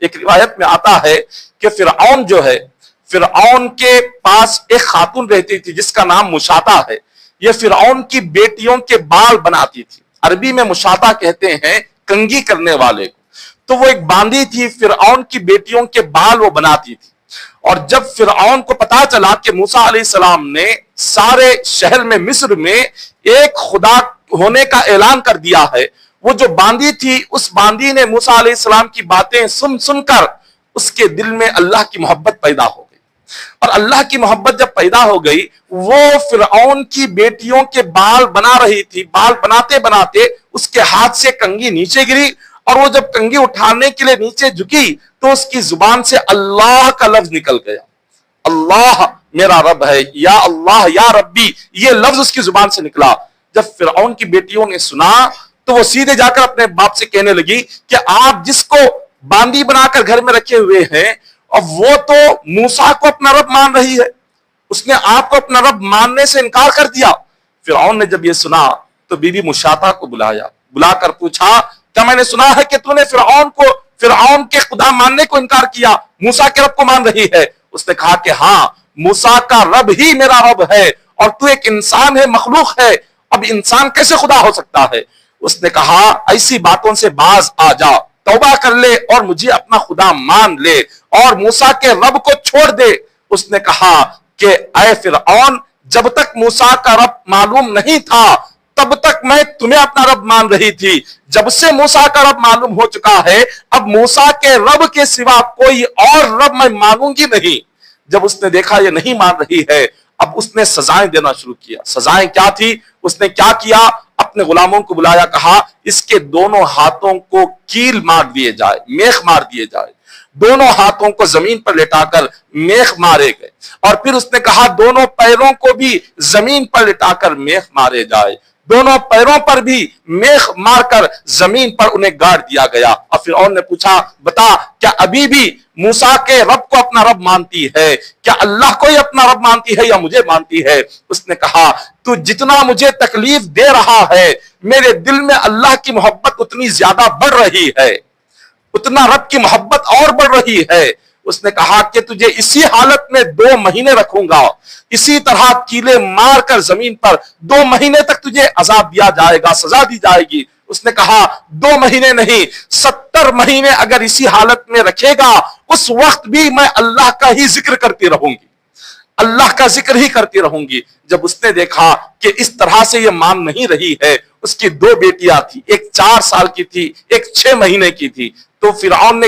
ایک روایت میں آتا ہے کہ فرعون جو ہے، فرعون کے پاس ایک خاتون رہتی تھی جس کا نام مشاطہ ہے. یہ فرعون کی بیٹیوں کے بال بناتی تھی. عربی میں مشاطہ کہتے ہیں کنگھی کرنے والے کو. تو وہ ایک باندی تھی، فرعون کی بیٹیوں کے بال وہ بناتی تھی. اور جب فرعون کو پتا چلا کہ موسیٰ علیہ السلام نے سارے شہر میں مصر میں ایک خدا ہونے کا اعلان کر دیا ہے، وہ جو باندی تھی اس باندی نے موسیٰ علیہ السلام کی باتیں سن سن کر اس کے دل میں اللہ کی محبت پیدا ہو گئی. اور اللہ کی محبت جب پیدا ہو گئی، وہ فرعون کی بیٹیوں کے بال بنا رہی تھی. بال بناتے بناتے اس کے ہاتھ سے کنگھی نیچے گری، اور وہ جب کنگھی اٹھانے کے لیے نیچے جھکی تو اس کی زبان سے اللہ کا لفظ نکل گیا. اللہ میرا رب ہے، یا اللہ یا ربی، یہ لفظ اس کی زبان سے نکلا. جب فرعون کی بیٹیوں نے سنا تو وہ سیدھے جا کر اپنے باپ سے کہنے لگی کہ آپ جس کو باندی بنا کر گھر میں رکھے ہوئے ہیں، اور وہ تو موسیٰ کو اپنا رب مان رہی ہے، اس نے آپ کو اپنا رب ماننے سے انکار کر دیا. فرعون نے جب یہ سنا تو بی بی مشاطہ کو بلایا، بلا کر پوچھا کیا میں نے سنا ہے کہ تو نے فرعون کے خدا ماننے کو انکار کیا، موسیٰ کے رب کو مان رہی ہے؟ اس نے کہا کہ ہاں، موسیٰ کا رب ہی میرا رب ہے، اور تو ایک انسان ہے، مخلوق ہے، اب انسان کیسے خدا ہو سکتا ہے؟ اس نے کہا ایسی باتوں سے باز آ جا، توبہ کر لے اور مجھے اپنا خدا مان لے اور موسیٰ کے رب کو چھوڑ دے. اس نے کہا کہ اے فرعون، جب تک موسیٰ کا رب معلوم نہیں تھا تب تک میں تمہیں اپنا رب مان رہی تھی. جب سے موسیٰ کا رب معلوم ہو چکا ہے، اب موسیٰ کے رب کے سوا کوئی اور رب میں مانوں گی نہیں. جب اس نے دیکھا یہ نہیں مان رہی ہے، اب اس نے سزائیں دینا شروع کیا. سزائیں کیا تھی؟ اس نے کیا کیا؟ اپنے غلاموں کو بلایا، کہا اس کے دونوں ہاتھوں کو کیل مار دیے جائے، میخ مار دیے جائے. دونوں ہاتھوں کو زمین پر لٹا کر میخ مارے گئے. اور پھر اس نے کہا دونوں پیروں کو بھی زمین پر لٹا کر میخ مارے جائے. دونوں پیروں پر بھی میخ مار کر زمین پر انہیں گاڑ دیا گیا. اور فرعون نے پوچھا بتا، کیا ابھی بھی موسیٰ کے رب کو اپنا رب مانتی ہے؟ کیا اللہ کو ہی اپنا رب مانتی ہے یا مجھے مانتی ہے؟ اس نے کہا تو جتنا مجھے تکلیف دے رہا ہے، میرے دل میں اللہ کی محبت اتنی زیادہ بڑھ رہی ہے، اتنا رب کی محبت اور بڑھ رہی ہے. اس نے کہا کہ تجھے اسی حالت میں 2 مہینے رکھوں گا، اسی طرح کیلے مار کر زمین پر 2 مہینے تک تجھے عذاب دیا جائے گا، سزا دی جائے گی. اس نے کہا 2 مہینے نہیں، 70 مہینے اگر اسی حالت میں رکھے گا، اس وقت بھی میں اللہ کا ہی ذکر کرتی رہوں گی، اللہ کا ذکر ہی کرتی رہوں گی. جب اس نے دیکھا کہ اس طرح سے یہ مان نہیں رہی ہے، اس کی 2 بیٹیاں تھی، ایک 4 سال کی تھی، ایک 6 مہینے کی تھی، تو فرعون نے